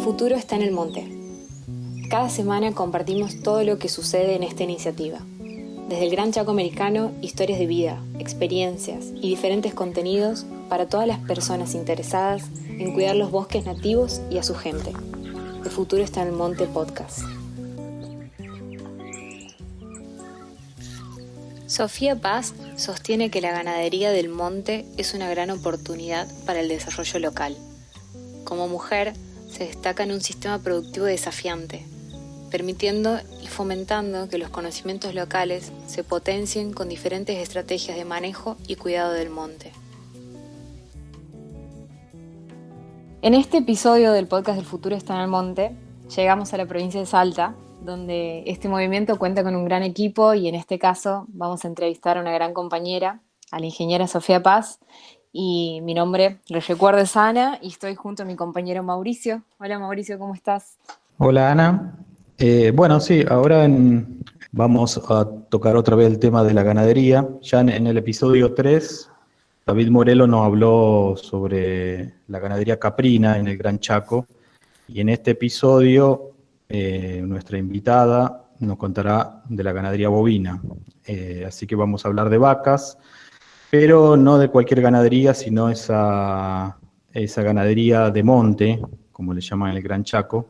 futuro está en el monte. Cada semana compartimos todo lo que sucede en esta iniciativa. Desde el Gran Chaco Americano, historias de vida, experiencias y diferentes contenidos para todas las personas interesadas en cuidar los bosques nativos y a su gente. El futuro está en el monte podcast. Sofía Paz sostiene que la ganadería del monte es una gran oportunidad para el desarrollo local. Como mujer, se destaca en un sistema productivo desafiante, permitiendo y fomentando que los conocimientos locales se potencien con diferentes estrategias de manejo y cuidado del monte. En este episodio del podcast El futuro está en el monte, llegamos a la provincia de Salta, donde este movimiento cuenta con un gran equipo y en este caso vamos a entrevistar a una gran compañera, a la ingeniera Sofía Paz, y mi nombre, les recuerdo, es Ana y estoy junto a mi compañero Mauricio. Hola Mauricio, ¿cómo estás? Hola Ana. Sí, vamos a tocar otra vez el tema de la ganadería. Ya en el episodio 3, David Morelo nos habló sobre la ganadería caprina en el Gran Chaco y en este episodio nuestra invitada nos contará de la ganadería bovina. Así que vamos a hablar de vacas, pero no de cualquier ganadería, sino esa ganadería de monte, como le llaman en el Gran Chaco.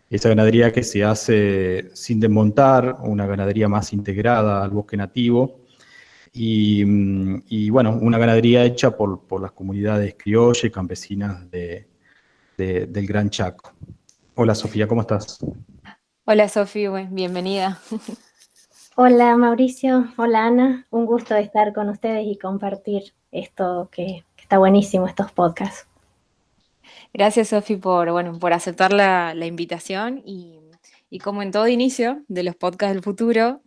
Esa ganadería que se hace sin desmontar, una ganadería más integrada al bosque nativo y bueno, una ganadería hecha por las comunidades criollas y campesinas del Gran Chaco. Hola Sofía, ¿cómo estás? Hola Sofía, bienvenida. Hola Mauricio, hola Ana, un gusto estar con ustedes y compartir esto que está buenísimo, estos podcasts. Gracias Sofi por aceptar la invitación y como en todo inicio de los podcasts del futuro,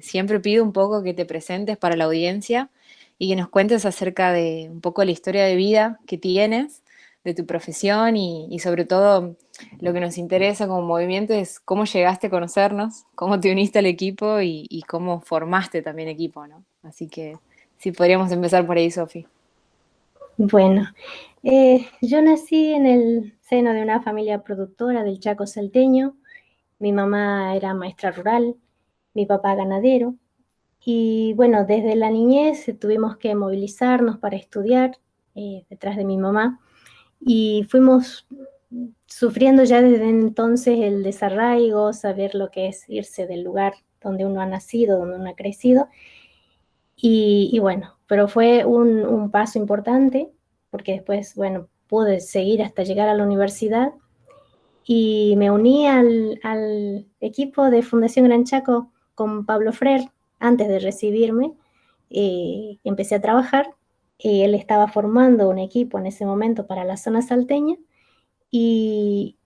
siempre pido un poco que te presentes para la audiencia y que nos cuentes acerca de un poco la historia de vida que tienes, de tu profesión y sobre todo lo que nos interesa como movimiento es cómo llegaste a conocernos, cómo te uniste al equipo y cómo formaste también equipo, ¿no? Así que sí, podríamos empezar por ahí, Sofi. Bueno, yo nací en el seno de una familia productora del Chaco salteño. Mi mamá era maestra rural, mi papá ganadero. Y bueno, desde la niñez tuvimos que movilizarnos para estudiar detrás de mi mamá. Y fuimos sufriendo ya desde entonces el desarraigo, saber lo que es irse del lugar donde uno ha nacido, donde uno ha crecido. Y bueno, pero fue un paso importante, porque después, bueno, pude seguir hasta llegar a la universidad y me uní al equipo de Fundación Gran Chaco con Pablo Frer antes de recibirme. Empecé a trabajar, él estaba formando un equipo en ese momento para la zona salteña y,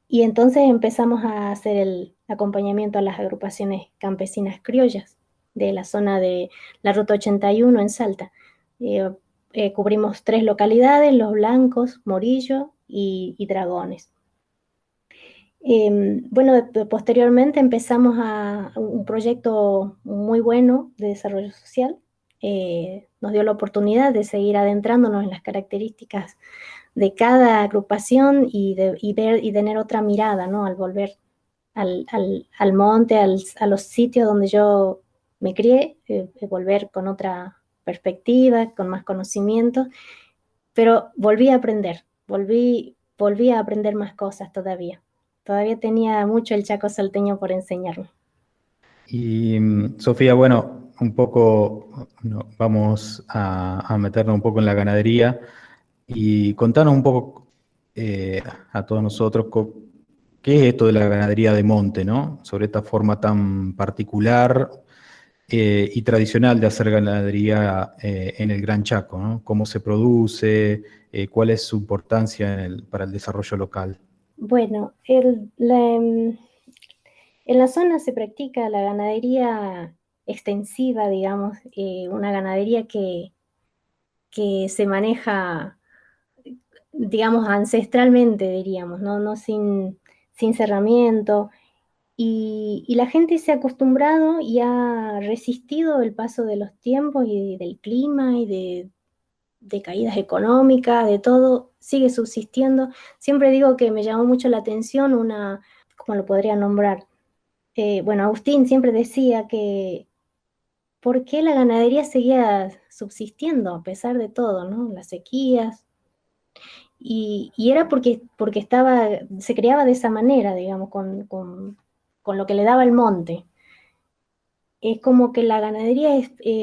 y entonces empezamos a hacer el acompañamiento a las agrupaciones campesinas criollas de la zona de la Ruta 81 en Salta. Cubrimos 3 localidades, Los Blancos, Morillo y Dragones. Bueno, posteriormente empezamos a un proyecto muy bueno de desarrollo social. Nos dio la oportunidad de seguir adentrándonos en las características de cada agrupación y ver y tener otra mirada, ¿no? Al volver al monte, a los sitios donde yo me crié, volver con otra perspectiva, con más conocimiento, pero volví a aprender, volví a aprender más cosas todavía. Todavía tenía mucho el Chaco salteño por enseñarme. Y Sofía, bueno, un poco vamos a meternos un poco en la ganadería y contanos un poco a todos nosotros qué es esto de la ganadería de monte, ¿no? Sobre esta forma tan particular y tradicional de hacer ganadería en el Gran Chaco, ¿no? ¿Cómo se produce? ¿Cuál es su importancia para el desarrollo local? Bueno, en la zona se practica la ganadería extensiva, digamos, una ganadería que se maneja, digamos, ancestralmente, diríamos, no sin cerramiento. Y la gente se ha acostumbrado y ha resistido el paso de los tiempos y del clima y de caídas económicas, de todo, sigue subsistiendo. Siempre digo que me llamó mucho la atención ¿cómo lo podría nombrar? Bueno, Agustín siempre decía que por qué la ganadería seguía subsistiendo a pesar de todo, ¿no? Las sequías. Y era porque se creaba de esa manera, digamos, con lo que le daba el monte. Es como que la ganadería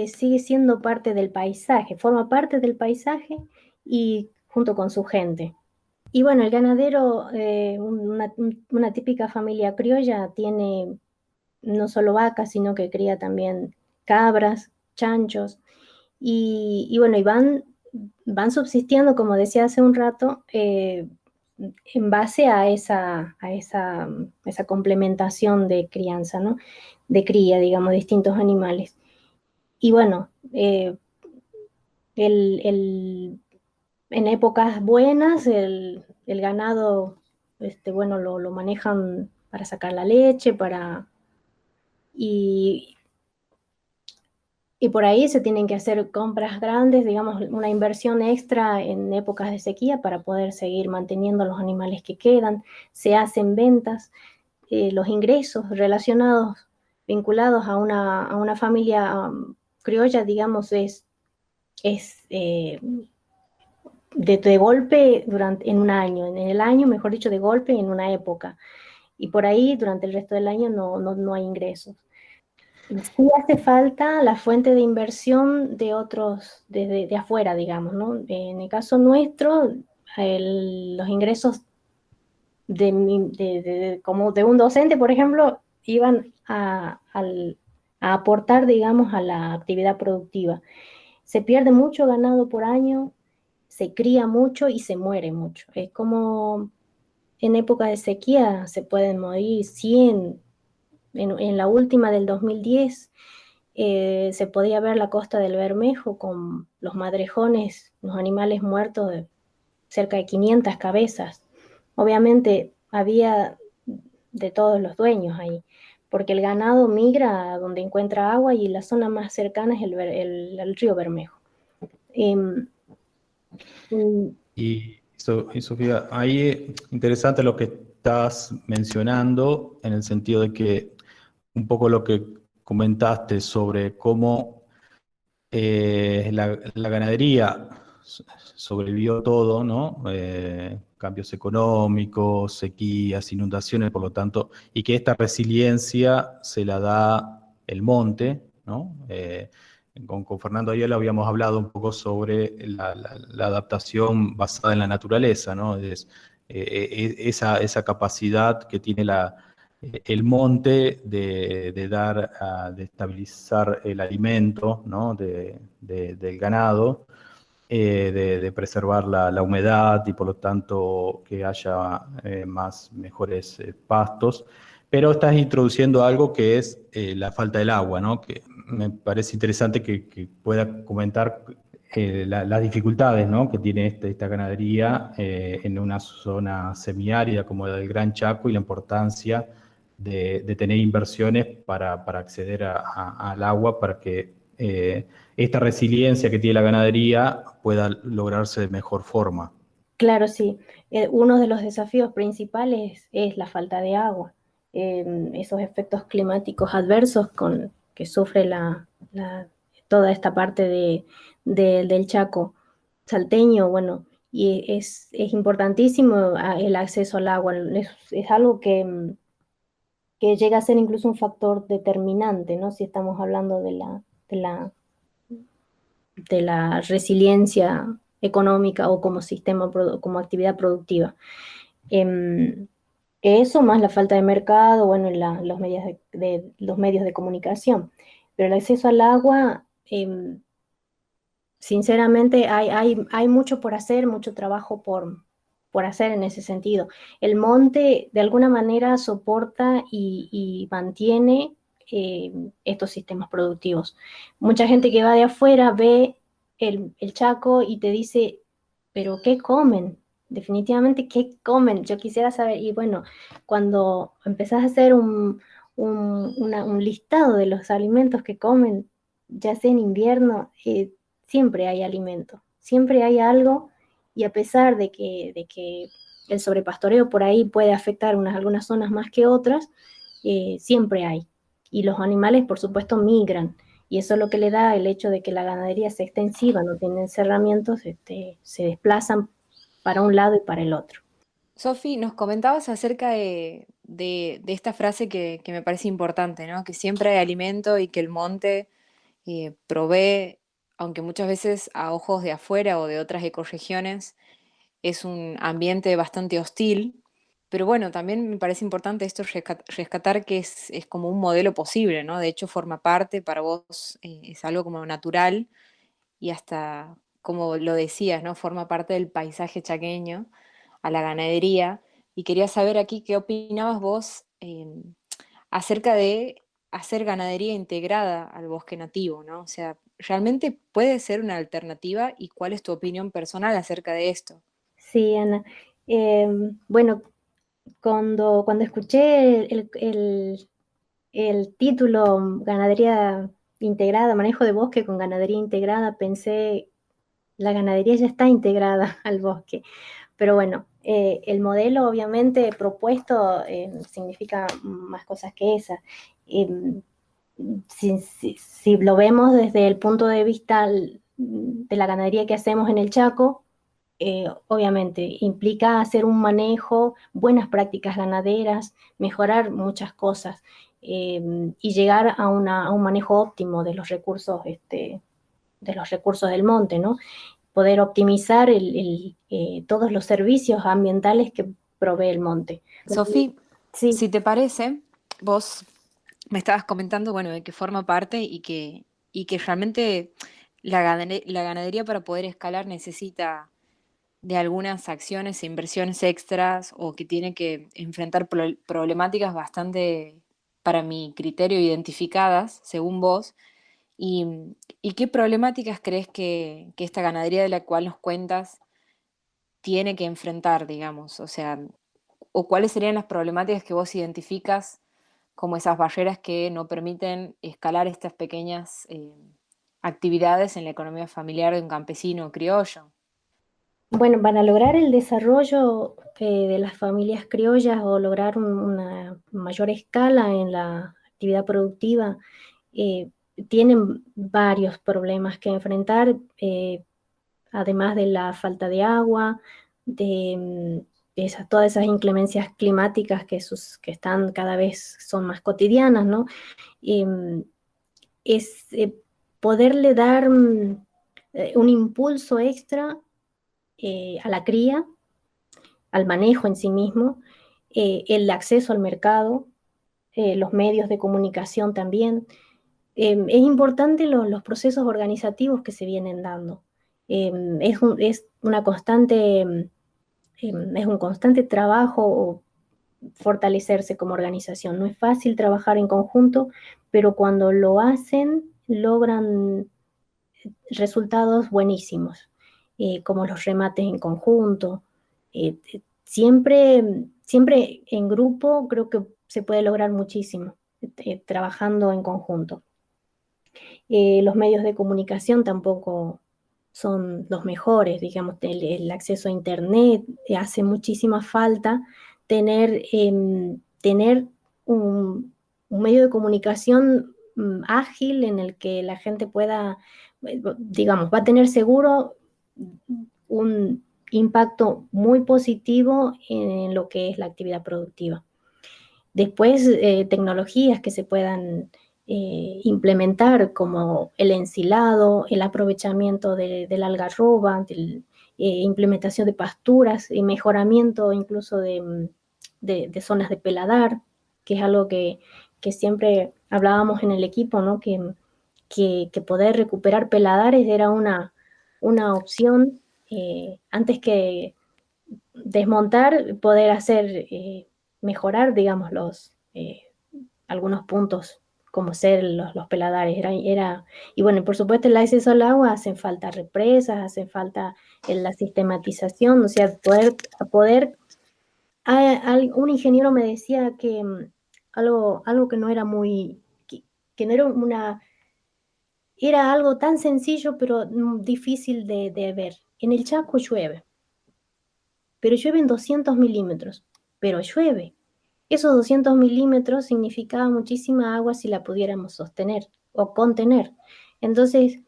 sigue siendo parte del paisaje, forma parte del paisaje y junto con su gente. Y bueno, el ganadero, una típica familia criolla, tiene no solo vacas, sino que cría también cabras, chanchos, y bueno, van subsistiendo, como decía hace un rato, en base a esa complementación de crianza, ¿no? De cría, digamos, de distintos animales. Y bueno, el, el- en épocas buenas el ganado, bueno, lo manejan para sacar la leche, y, y por ahí se tienen que hacer compras grandes, digamos, una inversión extra en épocas de sequía para poder seguir manteniendo los animales que quedan. Se hacen ventas, los ingresos relacionados, vinculados a una familia criolla, digamos, es de golpe en un año, en el año, mejor dicho, de golpe en una época. Y por ahí durante el resto del año no hay ingresos. Sí hace falta la fuente de inversión de otros, de afuera, digamos, ¿no? En el caso nuestro, los ingresos como de un docente, por ejemplo, iban a aportar, digamos, a la actividad productiva. Se pierde mucho ganado por año, se cría mucho y se muere mucho. Es como en época de sequía se pueden morir 100. En la última del 2010 se podía ver la costa del Bermejo con los madrejones, los animales muertos de cerca de 500 cabezas. Obviamente había de todos los dueños ahí, porque el ganado migra a donde encuentra agua y la zona más cercana es el río Bermejo. Em, mm, Y Sofía, ahí interesante lo que estás mencionando en el sentido de que un poco lo que comentaste sobre cómo la ganadería sobrevivió todo, ¿no? Cambios económicos, sequías, inundaciones, por lo tanto, y que esta resiliencia se la da el monte, ¿no? Con Fernando Ayala habíamos hablado un poco sobre la adaptación basada en la naturaleza, ¿no? Esa capacidad que tiene el monte de dar, de estabilizar el alimento, ¿no? Del ganado, de preservar la humedad y por lo tanto que haya mejores pastos. Pero estás introduciendo algo que es la falta del agua, ¿no? Que me parece interesante que pueda comentar las dificultades, ¿no? Que tiene esta ganadería en una zona semiárida como la del Gran Chaco y la importancia de tener inversiones para acceder al agua, para que esta resiliencia que tiene la ganadería pueda lograrse de mejor forma. claro, sí. Uno de los desafíos principales es la falta de agua. Esos efectos climáticos adversos que sufre toda esta parte del Chaco salteño, bueno, y es importantísimo el acceso al agua. Es algo que llega a ser incluso un factor determinante, ¿no? Si estamos hablando de la, de la resiliencia económica o como como actividad productiva. Em, Eso más la falta de mercado, bueno, los medios de comunicación. Pero el acceso al agua, sinceramente, hay mucho por hacer, mucho trabajo por hacer en ese sentido. El monte, de alguna manera, soporta y mantiene estos sistemas productivos. Mucha gente que va de afuera ve el Chaco y te dice, pero ¿qué comen? Definitivamente, ¿qué comen? Yo quisiera saber, y bueno, cuando empezás a hacer un listado de los alimentos que comen, ya sea en invierno, siempre hay alimento, siempre hay algo y a pesar de que el sobrepastoreo por ahí puede afectar algunas zonas más que otras, siempre hay. Y los animales, por supuesto, migran. Y eso es lo que le da el hecho de que la ganadería sea extensiva, no tienen cerramientos, se desplazan para un lado y para el otro. Sofi, nos comentabas acerca de esta frase que me parece importante, ¿no? Que siempre hay alimento y que el monte provee, aunque muchas veces a ojos de afuera o de otras ecorregiones, es un ambiente bastante hostil. Pero bueno, también me parece importante esto rescatar que es como un modelo posible, ¿no? De hecho, forma parte, para vos es algo como natural y hasta, como lo decías, ¿no? Forma parte del paisaje chaqueño a la ganadería. Y quería saber aquí qué opinabas vos acerca de hacer ganadería integrada al bosque nativo, ¿no? O sea, ¿realmente puede ser una alternativa y cuál es tu opinión personal acerca de esto? Sí, Ana. Eh, bueno, cuando escuché el título Ganadería Integrada, Manejo de Bosque con Ganadería Integrada, pensé, la ganadería ya está integrada al bosque. Pero bueno, el modelo obviamente propuesto significa más cosas que esa. Eh, si lo vemos desde el punto de vista de la ganadería que hacemos en el Chaco, obviamente implica hacer un manejo, buenas prácticas ganaderas, mejorar muchas cosas y llegar a un manejo óptimo de los recursos del monte, ¿no? Poder optimizar todos los servicios ambientales que provee el monte. Sofi, Sí, si te parece, vos me estabas comentando, bueno, de que forma parte y que realmente la ganadería para poder escalar necesita de algunas acciones e inversiones extras o que tiene que enfrentar problemáticas bastante, para mi criterio, identificadas, según vos. ¿Y, y qué problemáticas crees que esta ganadería de la cual nos cuentas tiene que enfrentar, digamos? O sea, o cuáles serían las problemáticas que vos identificas como esas barreras que no permiten escalar estas pequeñas actividades en la economía familiar de un campesino criollo. bueno, para lograr el desarrollo de las familias criollas o lograr una mayor escala en la actividad productiva, eh, tienen varios problemas que enfrentar, además de la falta de agua, de todas esas inclemencias climáticas que están cada vez son más cotidianas, ¿no? Eh, es poderle dar un impulso extra a la cría, al manejo en sí mismo, el acceso al mercado, los medios de comunicación también. Es importante los procesos organizativos que se vienen dando. Es una constante, es un constante trabajo fortalecerse como organización. No es fácil trabajar en conjunto, pero cuando lo hacen, logran resultados buenísimos, como los remates en conjunto. Siempre en grupo creo que se puede lograr muchísimo, trabajando en conjunto. Los medios de comunicación tampoco son los mejores, digamos, el acceso a Internet hace muchísima falta tener un medio de comunicación ágil en el que la gente pueda, digamos, va a tener seguro un impacto muy positivo en lo que es la actividad productiva. Después, tecnologías que se puedan implementar como el ensilado, el aprovechamiento del algarroba, implementación de pasturas y mejoramiento incluso de zonas de peladar, que es algo que siempre hablábamos en el equipo, ¿no? Que poder recuperar peladares era una opción antes que desmontar, poder mejorar, digamos, algunos puntos como ser los peladares. Y bueno, por supuesto el acceso al agua, hacen falta represas, hace falta la sistematización, o sea, un ingeniero me decía que algo que no era que no era era algo tan sencillo, pero difícil de ver. En el Chaco llueve. pero llueven 200 milímetros, pero llueve. Esos 200 milímetros significaba muchísima agua si la pudiéramos sostener o contener. Entonces,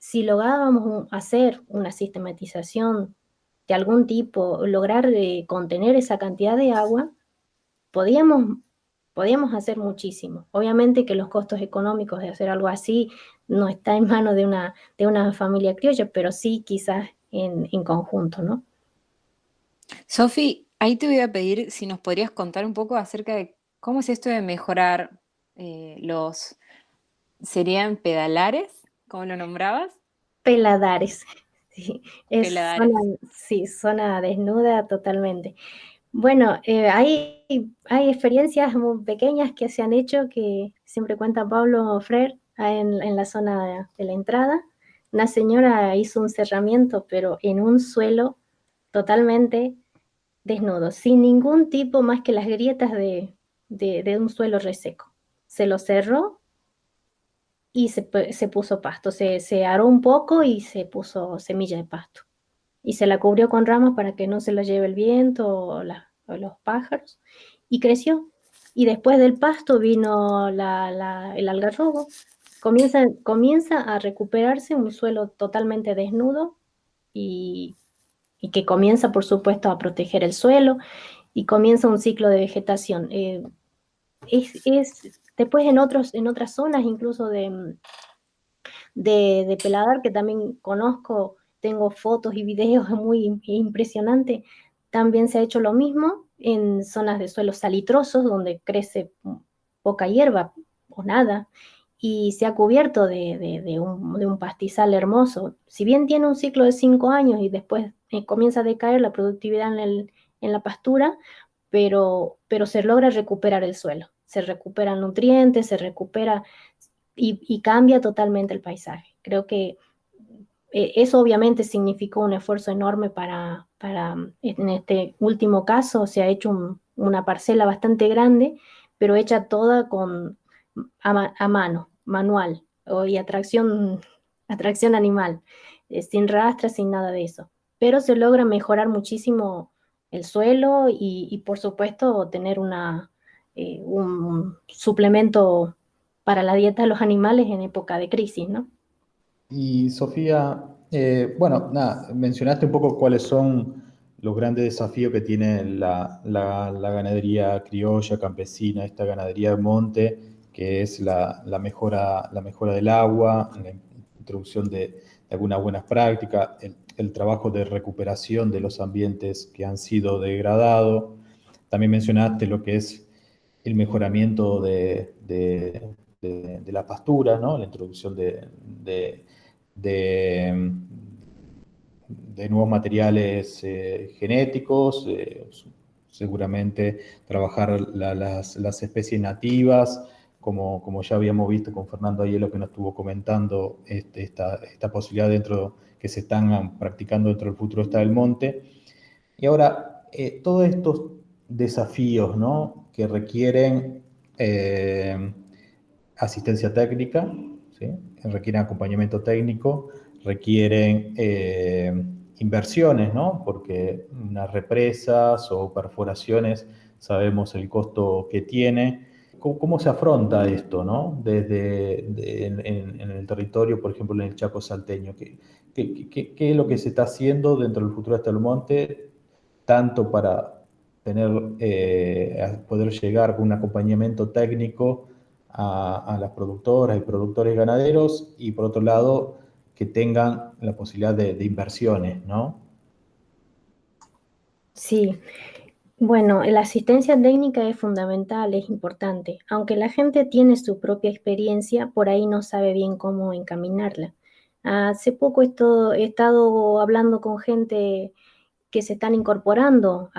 si lográbamos hacer una sistematización de algún tipo, lograr contener esa cantidad de agua, podíamos, podíamos hacer muchísimo. Obviamente que los costos económicos de hacer algo así no está en manos de una familia criolla, pero sí quizás en conjunto, ¿no? Sofi, ahí te voy a pedir si nos podrías contar un poco acerca de cómo es esto de mejorar los, ¿serían pedalares? ¿Cómo lo nombrabas? Peladares. Sí, es zona, Peladares. sí, zona desnuda totalmente. Bueno, hay experiencias muy pequeñas que se han hecho que siempre cuenta Pablo Frer en la zona de la entrada. Una señora hizo un cerramiento, pero en un suelo totalmente desnudo, sin ningún tipo más que las grietas de un suelo reseco. Se lo cerró y se puso pasto, se aró un poco y se puso semilla de pasto. Y se la cubrió con ramas para que no se la lleve el viento o los pájaros, y creció. Y después del pasto vino el algarrobo. Comienza a recuperarse un suelo totalmente desnudo y, y que comienza, por supuesto, a proteger el suelo y comienza un ciclo de vegetación. Después en otras zonas, incluso de Peladar, que también conozco, tengo fotos y videos muy impresionantes, también se ha hecho lo mismo en zonas de suelos salitrosos, donde crece poca hierba o nada, y se ha cubierto de un pastizal hermoso. Si bien tiene un ciclo de 5 años y después comienza a decaer la productividad en la pastura, pero se logra recuperar el suelo, se recuperan nutrientes, se recupera y cambia totalmente el paisaje. Creo que eso obviamente significó un esfuerzo enorme en este último caso, se ha hecho una parcela bastante grande, pero hecha toda a mano, manual, y atracción animal, sin rastras, sin nada de eso. Pero se logra mejorar muchísimo el suelo y por supuesto, tener un suplemento para la dieta de los animales en época de crisis, ¿no? Y Sofía, bueno, nada, mencionaste un poco cuáles son los grandes desafíos que tiene la ganadería criolla, campesina, esta ganadería de monte, que es la mejora del agua, la introducción de algunas buenas prácticas, el trabajo de recuperación de los ambientes que han sido degradados. También mencionaste lo que es el mejoramiento de la pastura, ¿no? La introducción de, de nuevos materiales genéticos, seguramente trabajar las especies nativas, como ya habíamos visto con Fernando Aiello que nos estuvo comentando, esta posibilidad que se están practicando dentro del futuro está del monte. Y ahora, todos estos desafíos, ¿no? Que requieren asistencia técnica, ¿sí? Requieren acompañamiento técnico, requieren inversiones, ¿no? Porque unas represas o perforaciones sabemos el costo que tiene. ¿Cómo se afronta esto, ¿no? En el territorio, por ejemplo, en el Chaco salteño? ¿Qué es lo que se está haciendo dentro del futuro hasta el monte, tanto para poder llegar con un acompañamiento técnico a las productoras y productores ganaderos, y por otro lado, que tengan la posibilidad de inversiones, ¿no? Sí, bueno, la asistencia técnica es fundamental, es importante. Aunque la gente tiene su propia experiencia, por ahí no sabe bien cómo encaminarla. Hace poco he estado hablando con gente que se están incorporando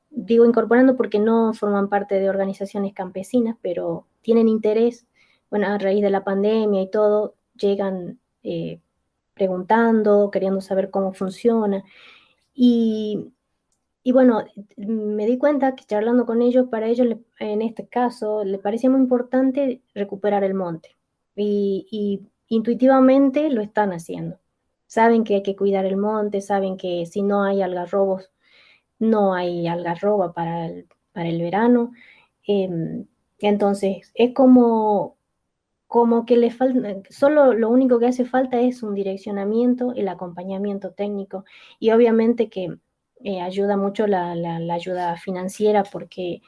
digo incorporando porque no forman parte de organizaciones campesinas, pero tienen interés. Bueno, a raíz de la pandemia y todo, llegan preguntando, queriendo saber cómo funciona. Y, y bueno, me di cuenta que charlando con ellos, para ellos en este caso, le parecía muy importante recuperar el monte. Y intuitivamente lo están haciendo. saben que hay que cuidar el monte, saben que si no hay algarrobos, no hay algarroba para el verano. Entonces, es como que le falta, solo lo único que hace falta es un direccionamiento, el acompañamiento técnico y obviamente que ayuda mucho la ayuda financiera porque,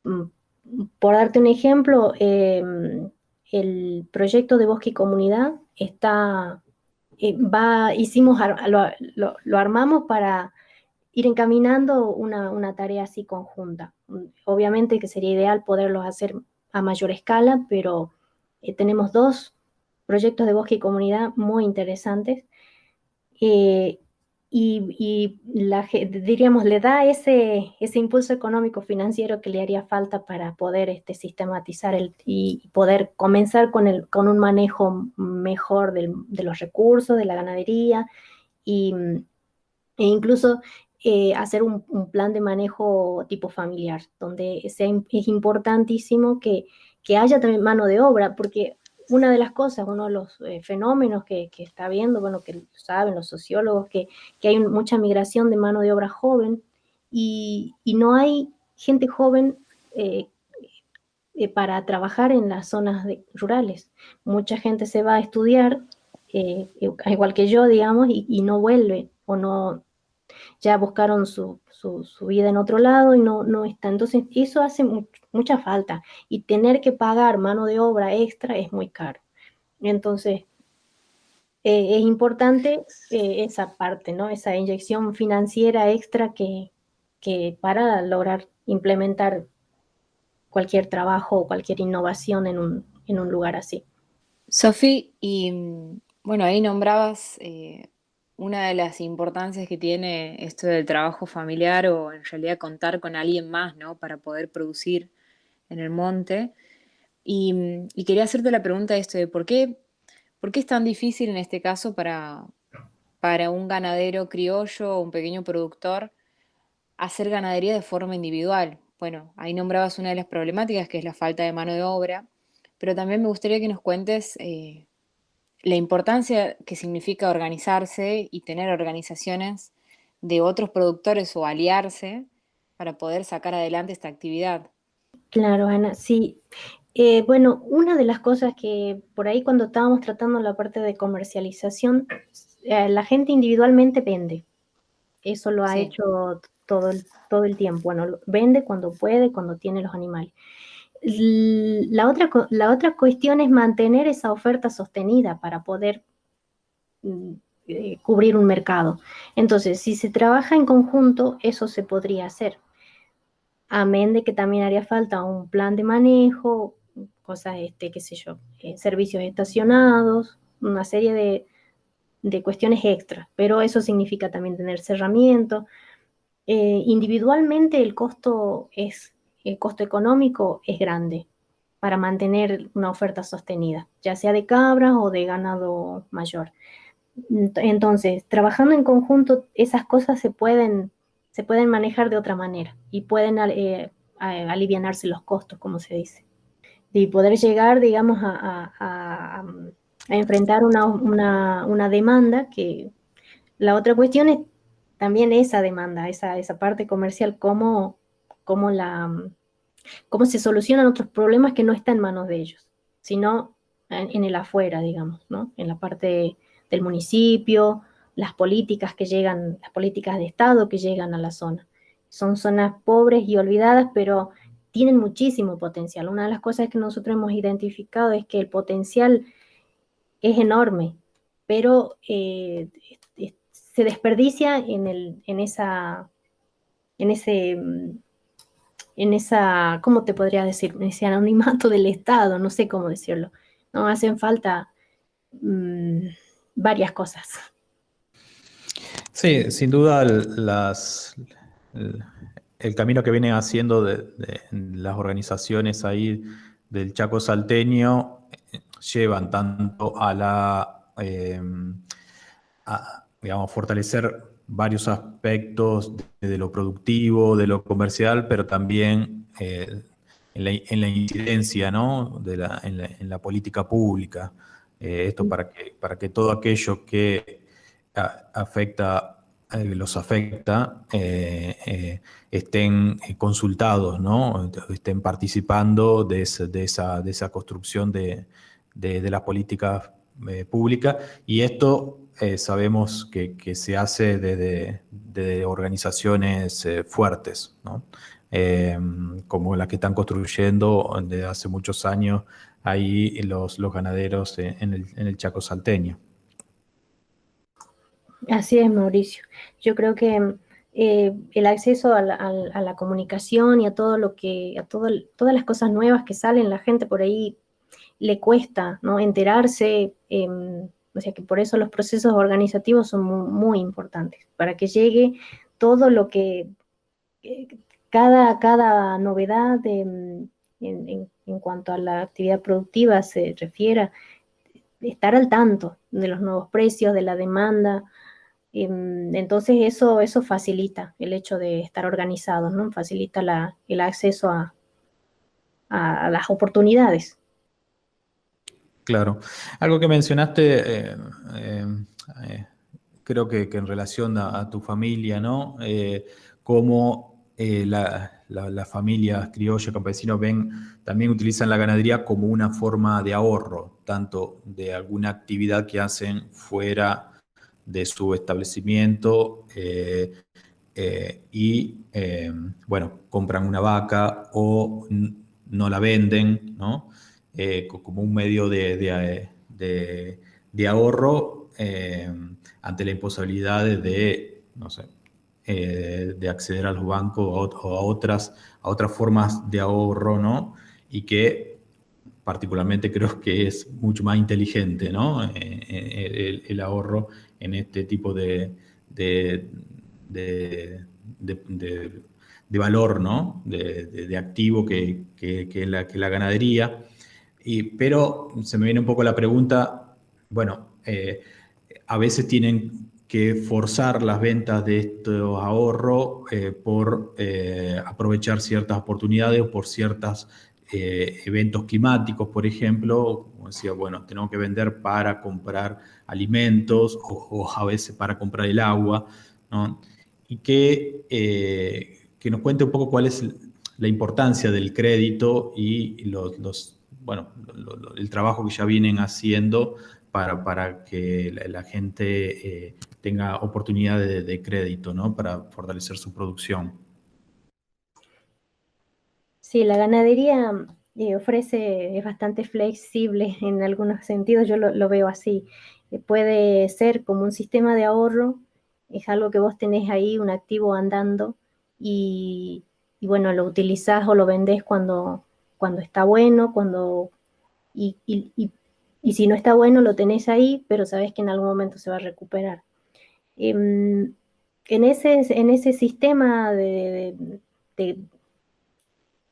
mm, por darte un ejemplo, el proyecto de Bosque y Comunidad hicimos, lo armamos para ir encaminando una tarea así conjunta. Obviamente que sería ideal poderlos hacer a mayor escala, pero tenemos dos proyectos de bosque y comunidad muy interesantes eh, diríamos, le da ese impulso económico financiero que le haría falta para poder sistematizar y poder comenzar con un manejo mejor de los recursos, de la ganadería y, e incluso hacer un plan de manejo tipo familiar, donde es importantísimo que haya también mano de obra, porque una de las cosas, uno de los fenómenos que está viendo, bueno, que saben los sociólogos, que hay mucha migración de mano de obra joven y no hay gente joven para trabajar en las zonas rurales. Mucha gente se va a estudiar, igual que yo, digamos, y no vuelve o no, ya buscaron su vida en otro lado y no está. Entonces, eso hace mucha falta. Y tener que pagar mano de obra extra es muy caro. Entonces, es importante esa parte, ¿no? Esa inyección financiera extra que para lograr implementar cualquier trabajo o cualquier innovación en un lugar así. Sofi, y bueno, ahí nombrabas una de las importancias que tiene esto del trabajo familiar o en realidad contar con alguien más, ¿no? Para poder producir en el monte. Y quería hacerte la pregunta de esto de por qué es tan difícil en este caso para un ganadero criollo o un pequeño productor hacer ganadería de forma individual. Bueno, ahí nombrabas una de las problemáticas que es la falta de mano de obra, pero también me gustaría que nos cuentes la importancia que significa organizarse y tener organizaciones de otros productores o aliarse para poder sacar adelante esta actividad. Claro, Ana, sí. Bueno, una de las cosas que por ahí cuando estábamos tratando la parte de comercialización, la gente individualmente vende. Eso lo ha Sí, hecho todo el tiempo. Bueno, vende cuando puede, cuando tiene los animales. La otra cuestión es mantener esa oferta sostenida para poder mm, cubrir un mercado. Entonces, si se trabaja en conjunto, eso se podría hacer. Amén de que también haría falta un plan de manejo, cosas, qué sé yo, servicios estacionados, una serie de cuestiones extras, pero eso significa también tener cerramiento. Individualmente el costo económico es grande para mantener una oferta sostenida, ya sea de cabras o de ganado mayor. Entonces, trabajando en conjunto, esas cosas se pueden manejar de otra manera y pueden alivianarse los costos, como se dice. Y poder llegar, digamos, a enfrentar una demanda que la otra cuestión es también esa demanda, esa parte comercial, cómo, cómo se solucionan otros problemas que no están en manos de ellos, sino en el afuera, digamos, ¿no? En la parte del municipio, las políticas que llegan, las políticas de Estado que llegan a la zona. Son zonas pobres y olvidadas, pero tienen muchísimo potencial. Una de las cosas que nosotros hemos identificado es que el potencial es enorme, pero se desperdicia en ese, en esa, ¿cómo te podría decir? En ese anonimato del Estado, no sé cómo decirlo. No hacen falta mm, varias cosas. Sí, sin duda el, el camino que vienen haciendo las organizaciones ahí del Chaco salteño llevan tanto a digamos, fortalecer varios aspectos de lo productivo, de lo comercial, pero también en la incidencia, ¿no? En la política pública. Esto para que todo aquello que los afecta, estén consultados, ¿no? Estén participando de esa construcción de las políticas públicas. Y esto sabemos que se hace desde organizaciones fuertes, ¿no? Eh, Como las que están construyendo desde hace muchos años ahí los ganaderos en el Chaco salteño. Así es, Mauricio. Yo creo que el acceso a la comunicación y a todo lo que, todas las cosas nuevas que salen, la gente por ahí le cuesta, ¿no? Enterarse, o sea que por eso los procesos organizativos son muy, muy importantes, para que llegue todo lo que, eh, cada novedad en cuanto a la actividad productiva se refiera, estar al tanto de los nuevos precios, de la demanda. Entonces eso facilita el hecho de estar organizados, ¿no? Facilita el acceso a las oportunidades. Claro. Algo que mencionaste, eh, eh, creo que en relación a tu familia, ¿no? Cómo las familias criollas, campesinos también utilizan la ganadería como una forma de ahorro, tanto de alguna actividad que hacen fuera de su establecimiento, bueno, compran una vaca o no la venden, ¿no? Como un medio de ahorro ante la imposibilidad no sé, de acceder a los bancos o a otras formas de ahorro, ¿no? Y que particularmente creo que es mucho más inteligente, ¿no? El ahorro en este tipo de, de, de- de valor, ¿no? De activo que la ganadería. Pero se me viene un poco la pregunta, bueno, a veces tienen que forzar las ventas de estos ahorros por aprovechar ciertas oportunidades o por ciertos eventos climáticos, por ejemplo, como decía, bueno, tenemos que vender para comprar alimentos o a veces para comprar el agua, ¿no? Y que nos cuente un poco cuál es la importancia del crédito y bueno, el trabajo que ya vienen haciendo para que la gente tenga oportunidades de crédito, ¿no? Para fortalecer su producción. Sí, la ganadería ofrece, es bastante flexible en algunos sentidos, yo lo veo así. Puede ser como un sistema de ahorro, es algo que vos tenés ahí, un activo andando, y, y bueno, lo utilizás o lo vendés cuando está bueno, y, y, y, y si no está bueno, lo tenés ahí, pero sabés que en algún momento se va a recuperar. Em, en ese sistema de,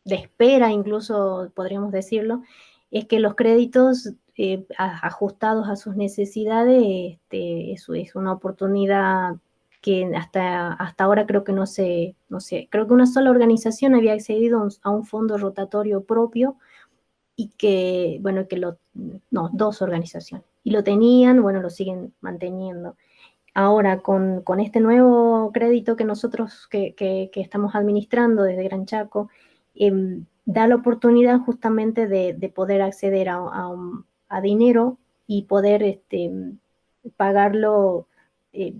de espera, incluso podríamos decirlo, es que los créditos ajustados a sus necesidades, eso es una oportunidad que hasta ahora creo que no sé, creo que una sola organización había accedido a un fondo rotatorio propio y que, bueno, no, dos organizaciones, y lo tenían, bueno, lo siguen manteniendo. Ahora, con este nuevo crédito que nosotros que estamos administrando desde Gran Chaco, da la oportunidad justamente de poder acceder a dinero y poder pagarlo eh,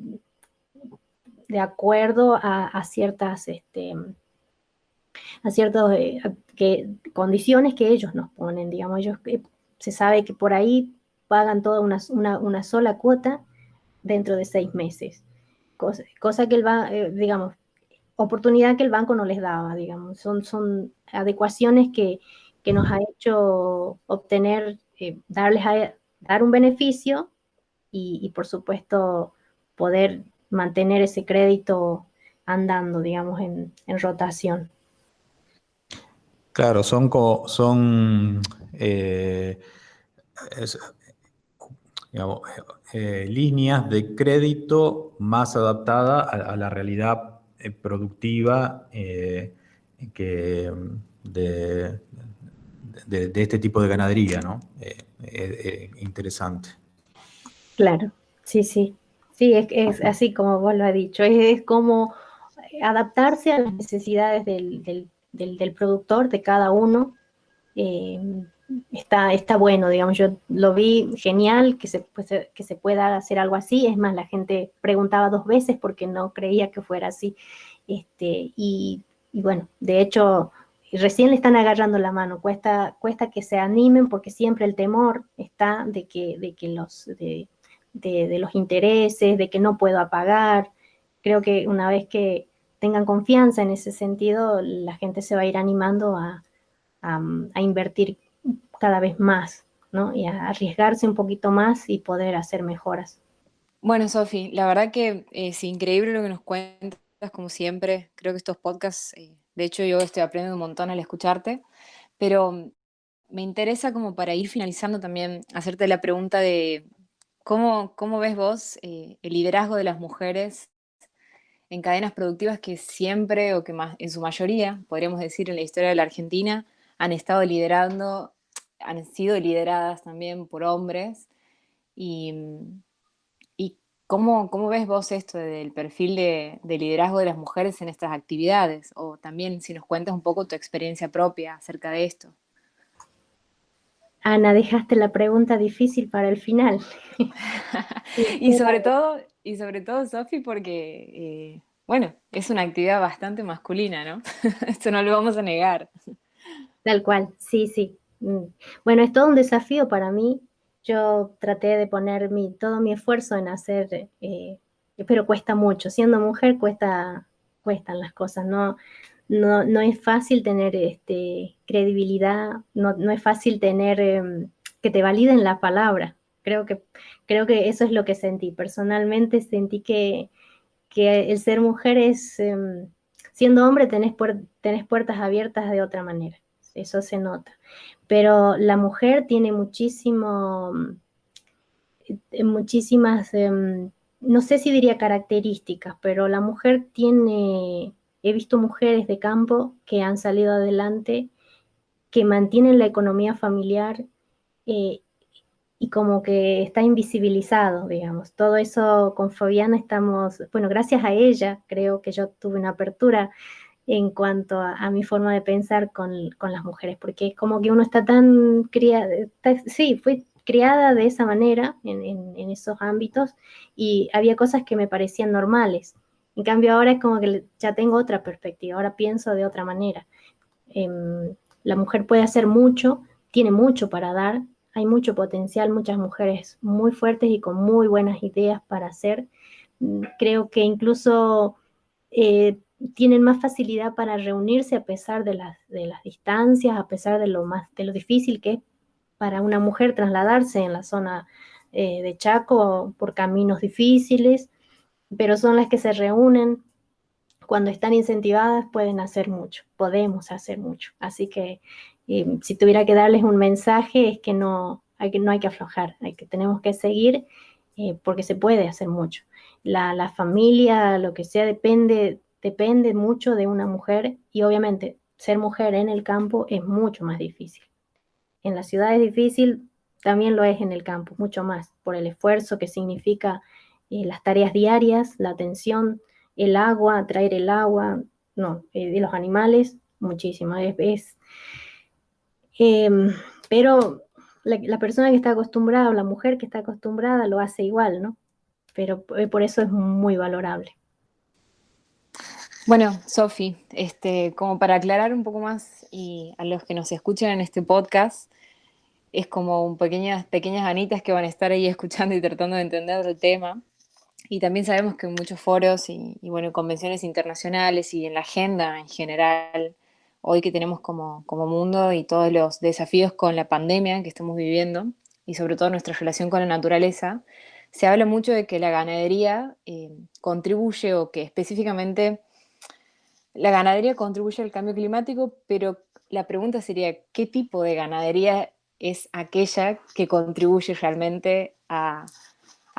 de acuerdo a ciertas, a ciertas condiciones que ellos nos ponen, digamos, ellos se sabe que por ahí pagan toda una sola cuota dentro de 6 meses, cosa que digamos, oportunidad que el banco no les daba, digamos, son adecuaciones que nos ha hecho obtener, dar un beneficio y por supuesto poder mantener ese crédito andando, digamos, en rotación. Claro, son es- digamos, líneas de crédito más adaptadas a la realidad productiva que, de, de este tipo de ganadería, ¿no? Interesante. Claro, sí, sí. Sí, es así como vos lo has dicho, es como adaptarse a las necesidades del productor, de cada uno. eh, está bueno, digamos, yo lo vi genial que se pueda hacer algo así. Es más, la gente preguntaba 2 veces porque no creía que fuera así. Este, y bueno, de hecho, recién le están agarrando la mano. Cuesta que se animen porque siempre el temor está de los intereses, de que no puedo pagar. Creo que una vez que tengan confianza en ese sentido, la gente se va a ir animando a invertir cada vez más, ¿no? Y a arriesgarse un poquito más y poder hacer mejoras. Bueno, Sofi, la verdad que es increíble lo que nos cuentas, como siempre. Creo que estos podcasts, de hecho yo estoy aprendiendo un montón al escucharte, pero me interesa como para ir finalizando también, hacerte la pregunta de cómo ves vos el liderazgo de las mujeres en cadenas productivas que siempre, o que más, en su mayoría, podríamos decir, en la historia de la Argentina, han estado liderando, han sido lideradas también por hombres. Y, y cómo ves vos esto del perfil de liderazgo de las mujeres en estas actividades? O también si nos cuentas un poco tu experiencia propia acerca de esto. Ana, dejaste la pregunta difícil para el final. Y sobre todo, Sofi, porque, bueno, es una actividad bastante masculina, ¿no? Esto no lo vamos a negar. Tal cual, sí, sí. Bueno, es todo un desafío para mí. Yo traté de poner todo mi esfuerzo en hacer, pero cuesta mucho. Siendo mujer cuestan las cosas. No es fácil tener credibilidad, no es fácil tener que te validen la palabra. Creo que, creo que eso es lo que sentí. Personalmente sentí que el ser mujer es, siendo hombre tenés puertas abiertas de otra manera, eso se nota. Pero la mujer tiene muchísimas, no sé si diría características, pero la mujer tiene, he visto mujeres de campo que han salido adelante, que mantienen la economía familiar, eh, y como que está invisibilizado, digamos. Todo eso con Fabiana estamos, bueno, gracias a ella creo que yo tuve una apertura en cuanto a mi forma de pensar con las mujeres, porque es como que uno está tan criada, sí, fui criada de esa manera, en esos ámbitos, y había cosas que me parecían normales. En cambio ahora es como que ya tengo otra perspectiva, ahora pienso de otra manera. La mujer puede hacer mucho, tiene mucho para dar, hay mucho potencial, muchas mujeres muy fuertes y con muy buenas ideas para hacer. Creo que incluso tienen más facilidad para reunirse a pesar de las distancias, a pesar de lo difícil que es para una mujer trasladarse en la zona de Chaco por caminos difíciles, pero son las que se reúnen. Cuando están incentivadas pueden hacer mucho, podemos hacer mucho. Así que si tuviera que darles un mensaje es que no hay que aflojar, tenemos que seguir, porque se puede hacer mucho. La familia, lo que sea, depende mucho de una mujer, y obviamente ser mujer en el campo es mucho más difícil. En la ciudad es difícil, también lo es en el campo, mucho más, por el esfuerzo que significa las tareas diarias, la atención, el agua, traer el agua, no, de los animales, muchísimo. Eh, pero la persona que está acostumbrada, o la mujer que está acostumbrada, lo hace igual, ¿no? Pero por eso es muy valorable. Bueno, Sofi, como para aclarar un poco más y a los que nos escuchan en este podcast, es como pequeñas ganitas que van a estar ahí escuchando y tratando de entender el tema. Y también sabemos que en muchos foros bueno, convenciones internacionales y en la agenda en general, hoy que tenemos como mundo y todos los desafíos con la pandemia que estamos viviendo y sobre todo nuestra relación con la naturaleza, se habla mucho de que la ganadería contribuye, o que específicamente la ganadería contribuye al cambio climático, pero la pregunta sería, ¿qué tipo de ganadería es aquella que contribuye realmente a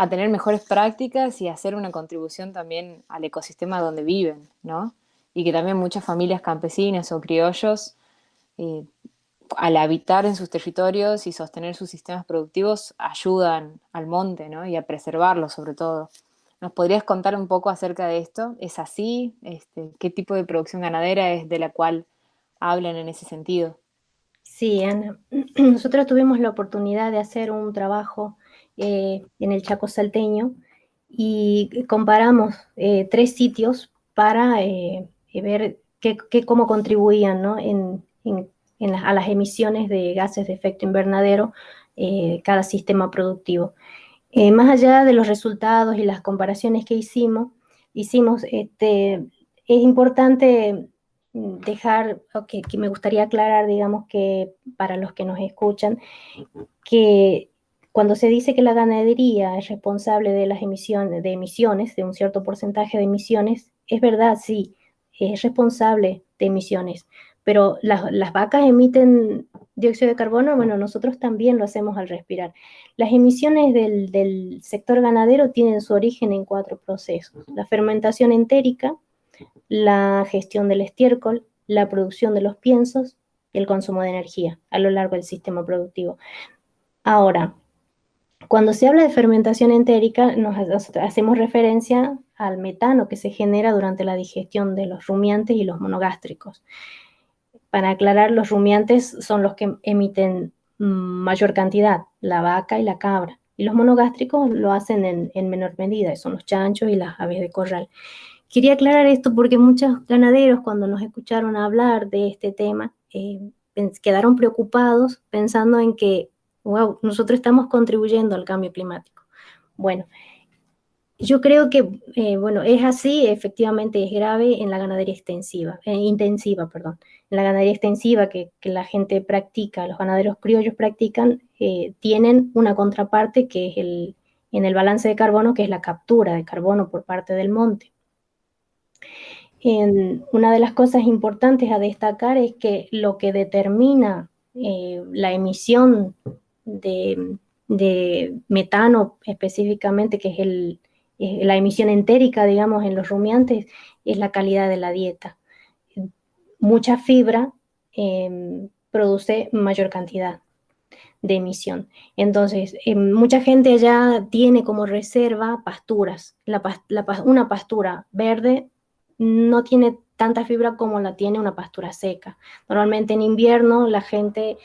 tener mejores prácticas y a hacer una contribución también al ecosistema donde viven, ¿no? Y que también muchas familias campesinas o criollos, eh, al habitar en sus territorios y sostener sus sistemas productivos, ayudan al monte, ¿no? Y a preservarlo sobre todo. ¿Nos podrías contar un poco acerca de esto? ¿Es así? ¿Qué tipo de producción ganadera es de la cual hablan en ese sentido? Sí, Ana, nosotros tuvimos la oportunidad de hacer un trabajo en el Chaco salteño y comparamos 3 sitios para ver cómo contribuían, ¿no? A las emisiones de gases de efecto invernadero cada sistema productivo. Más allá de los resultados y las comparaciones que hicimos, es importante dejar, que me gustaría aclarar, digamos, que para los que nos escuchan, que cuando se dice que la ganadería es responsable de las emisiones, de un cierto porcentaje de emisiones, es verdad, sí, es responsable de emisiones, pero las vacas emiten dióxido de carbono, bueno, nosotros también lo hacemos al respirar. Las emisiones del sector ganadero tienen su origen en 4 procesos: la fermentación entérica, la gestión del estiércol, la producción de los piensos y el consumo de energía a lo largo del sistema productivo. Ahora, cuando se habla de fermentación entérica, hacemos referencia al metano que se genera durante la digestión de los rumiantes y los monogástricos. Para aclarar, los rumiantes son los que emiten mayor cantidad, la vaca y la cabra, y los monogástricos lo hacen en menor medida, son los chanchos y las aves de corral. Quería aclarar esto porque muchos ganaderos, cuando nos escucharon hablar de este tema, quedaron preocupados pensando en que, wow, nosotros estamos contribuyendo al cambio climático. Bueno, yo creo que, bueno, es así, efectivamente es grave en la ganadería intensiva, perdón. En la ganadería extensiva que la gente practica, los ganaderos criollos practican, tienen una contraparte que es en el balance de carbono, que es la captura de carbono por parte del monte. Una de las cosas importantes a destacar es que lo que determina la emisión de metano específicamente, que es la emisión entérica, digamos, en los rumiantes, es la calidad de la dieta. Mucha fibra produce mayor cantidad de emisión. Entonces, mucha gente allá tiene como reserva pasturas. Una pastura verde no tiene tanta fibra como la tiene una pastura seca. Normalmente en invierno la gente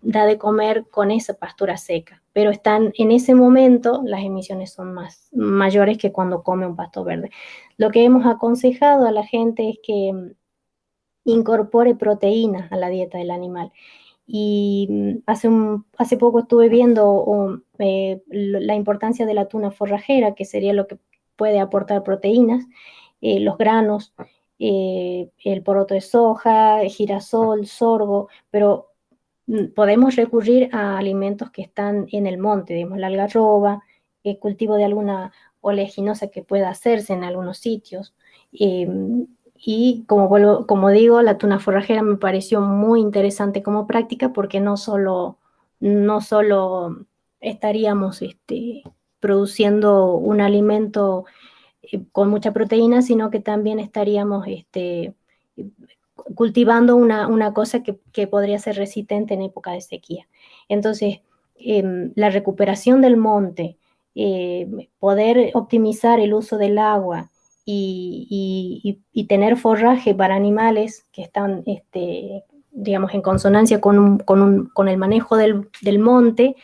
da de comer con esa pastura seca, pero en ese momento las emisiones son mayores que cuando come un pasto verde. Lo que hemos aconsejado a la gente es que incorpore proteínas a la dieta del animal. Y hace poco estuve viendo la importancia de la tuna forrajera, que sería lo que puede aportar proteínas, los granos, el poroto de soja, girasol, sorgo, pero podemos recurrir a alimentos que están en el monte, digamos, la algarroba, el cultivo de alguna oleaginosa que pueda hacerse en algunos sitios. Y como digo, la tuna forrajera me pareció muy interesante como práctica porque no solo estaríamos produciendo un alimento con mucha proteína, sino que también estaríamos cultivando una cosa que podría ser resistente en época de sequía. Entonces, la recuperación del monte, poder optimizar el uso del agua y tener forraje para animales que están, digamos, en consonancia con el manejo del monte,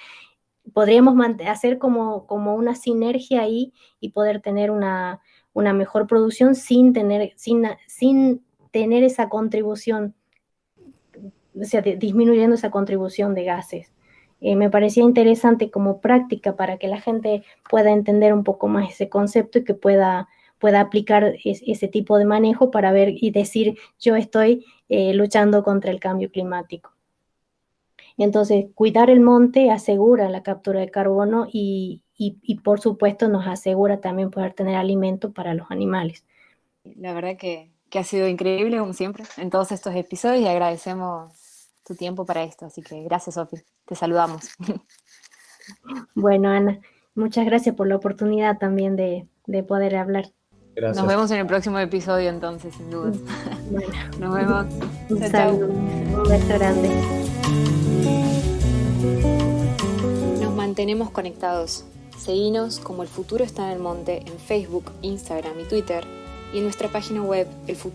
podríamos hacer como una sinergia ahí y poder tener una mejor producción sin tener esa contribución, o sea, disminuyendo esa contribución de gases. Me parecía interesante como práctica para que la gente pueda entender un poco más ese concepto y que pueda aplicar ese tipo de manejo para ver y decir, yo estoy luchando contra el cambio climático. Entonces, cuidar el monte asegura la captura de carbono y por supuesto nos asegura también poder tener alimento para los animales. La verdad que ha sido increíble, como siempre, en todos estos episodios y agradecemos tu tiempo para esto. Así que gracias, Sofi. Te saludamos. Bueno, Ana, muchas gracias por la oportunidad también de poder hablar. Gracias. Nos vemos en el próximo episodio, entonces, sin dudas. Bueno, Nos vemos. un Chao, saludo, chao. un beso grande. Nos mantenemos conectados. Seguinos como El Futuro está en el Monte en Facebook, Instagram y Twitter, y en nuestra página web elfuturo